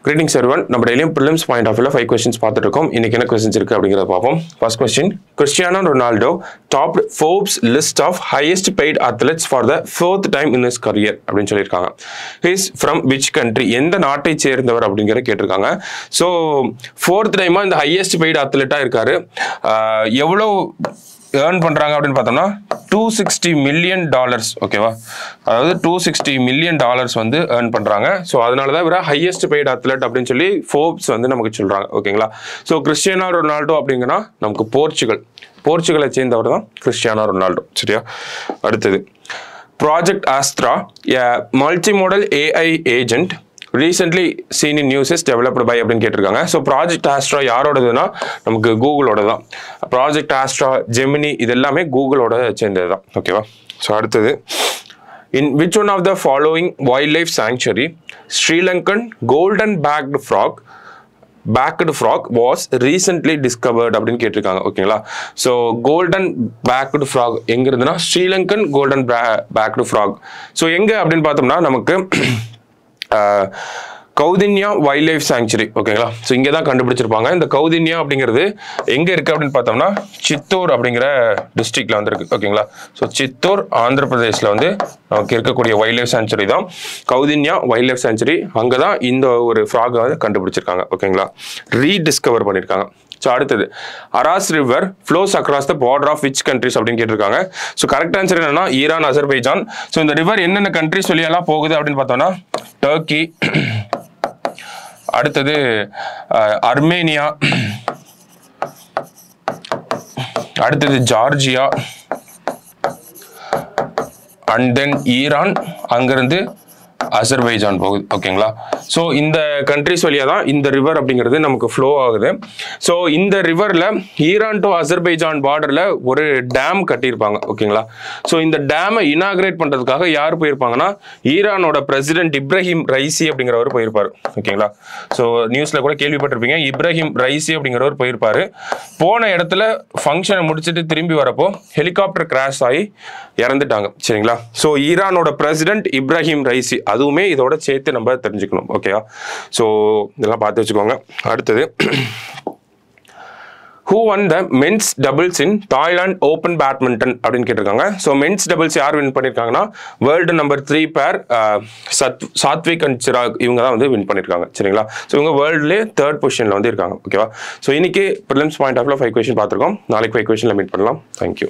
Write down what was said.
Greetings everyone. நம்ம டெய்லியும் prelims point of view 5 questions பார்த்துட்டு இருக்கோம். இன்னைக்கு என்ன questions இருக்கு அப்படிங்கறத பாப்போம். First question, Cristiano Ronaldo topped Forbes list of highest paid athletes for the fourth time in his career அப்படினு சொல்லிருக்காங்க. He is from which country? எந்த நாட்டை சேர்ந்தவர் அப்படிங்கறத கேட்டிருக்காங்க. So fourth time இந்த highest paid athlete இருக்காரு. எவ்வளவு earn பண்றாங்க அப்படினு பார்த்தோம்னா $260 million ஓகேவா, அதாவது $260 million வந்து earn பண்றாங்க. ஸோ அதனால தான் இவர ஹையஸ்ட் பெய்ட் அத்லெட் அப்படின்னு சொல்லி ஃபோர்ப்ஸ் வந்து நமக்கு சொல்றாங்க. ஓகேங்களா, ஸோ கிறிஸ்டியானோ ரொனால்டோ அப்படிங்கன்னா நமக்கு போர்ச்சுகலை சேர்ந்தவர் தான் கிறிஸ்டியானோ ரொனால்டோ. சரியா, அடுத்தது project Astra, multi modal AI agent recently seen in news is developed by அப்படின்னு கேட்டிருக்காங்க. ஸோ ப்ராஜெக்ட் ஆஸ்ட்ரா யாரோடதுன்னா நமக்கு கூகுளோட தான். ப்ராஜெக்ட் ஆஸ்ட்ரா, ஜெமினி இது எல்லாமே கூகுளோட சேர்ந்தது தான். ஓகேவா, ஸோ அடுத்தது in which one of the following wildlife sanctuary Sri Lankan golden backed frog was recently discovered அப்படின்னு கேட்டிருக்காங்க. ஓகேங்களா, ஸோ கோல்டன் பேக்டு ஃப்ராக் எங்க இருந்துன்னா Sri Lankan golden backed frog. So எங்க அப்படின்னு பார்த்தோம்னா நமக்கு கௌதின்யா வைல்ட் லைஃப் சாங்சுரி. ஓகேங்களா, ஸோ இங்கே தான் கண்டுபிடிச்சிருப்பாங்க. இந்த கௌதின்யா அப்படிங்கிறது எங்கே இருக்குது அப்படின்னு பார்த்தோம்னா சித்தூர் அப்படிங்கிற டிஸ்ட்ரிக்ட்ல வந்து இருக்கு. ஓகேங்களா, ஸோ சித்தூர் ஆந்திர பிரதேசில் வந்து நமக்கு இருக்கக்கூடிய வைல்ட் லைஃப் சாங்சுரி தான் கௌதின்யா வைல்ட் லைஃப் சாங்சுரி. அங்கே தான் இந்த ஒரு ஃப்ராகை வந்து கண்டுபிடிச்சிருக்காங்க. ஓகேங்களா, ரீடிஸ்கவர் பண்ணியிருக்காங்க. ஸோ அடுத்தது Aras river flows across the border of which countries அப்படின்னு கேட்டிருக்காங்க. ஸோ கரெக்ட் ஆன்சர் என்னன்னா ஈரான், அசர்பைஜான். ஸோ இந்த ரிவர் என்னென்ன கண்ட்ரிஸ் வழியெல்லாம் போகுது அப்படின்னு பார்த்தோம்னா டர்க்கி, அடுத்தது அர்மேனியா, அடுத்தது ஜார்ஜியா, அண்ட் தென் ஈரான், அங்கிருந்து அசர்பைஜான் போகுது. ஓகேங்களா, ஸோ இந்த கண்ட்ரிஸ் வழியாக தான் இந்த ரிவர் அப்படிங்கிறது நமக்கு ஃப்ளோ ஆகுது. ஸோ இந்த ரிவரில் ஈரான் டு அசர்பைஜான் பார்டரில் ஒரு டேம் கட்டியிருப்பாங்க. ஓகேங்களா, ஸோ இந்த டேமை இனாகிரேட் பண்ணுறதுக்காக யார் போயிருப்பாங்கன்னா ஈரானோட பிரசிடென்ட் இப்ராஹிம் ரைசி அப்படிங்கிறவர் போயிருப்பார். ஓகேங்களா, ஸோ நியூஸில் கூட கேள்விப்பட்டிருப்பீங்க, இப்ராஹிம் ரைசி அப்படிங்கிறவர் போயிருப்பார். போன இடத்துல ஃபங்க்ஷனை முடிச்சுட்டு திரும்பி வரப்போ ஹெலிகாப்டர் கிராஷ் ஆகி இறந்துட்டாங்க. சரிங்களா, ஸோ ஈரானோட பிரசிடென்ட் இப்ராஹிம் ரைசி, அதுவுமே இதோட சேர்த்து நம்ம தெரிஞ்சுக்கணும். ஓகேவா, ஸோ இதெல்லாம் பார்த்து வச்சுக்கோங்க. அடுத்தது who won the men's doubles in Thailand Open Badminton அப்படின்னு கேட்டிருக்காங்க. ஸோ மென்ஸ் டபுள்ஸ் யார் வின் பண்ணியிருக்காங்கன்னா வேர்ல்டு நம்பர் 3 பேர் சாத்விக் அண்ட் சிராக், இவங்க தான் வந்து வின் பண்ணியிருக்காங்க. சரிங்களா, ஸோ இவங்க வேர்ல்டுலேயே 3rd பொசிஷனில் வந்து இருக்காங்க. ஓகேவா, ஸோ இன்னைக்கு ப்ரிலிம்ஸ் பாயிண்ட் ஆஃப் 5 கொஸ்டின் பார்த்துருக்கோம். நாளைக்கு 5 கொஸ்டினில் மீட் பண்ணலாம். தேங்க்யூ.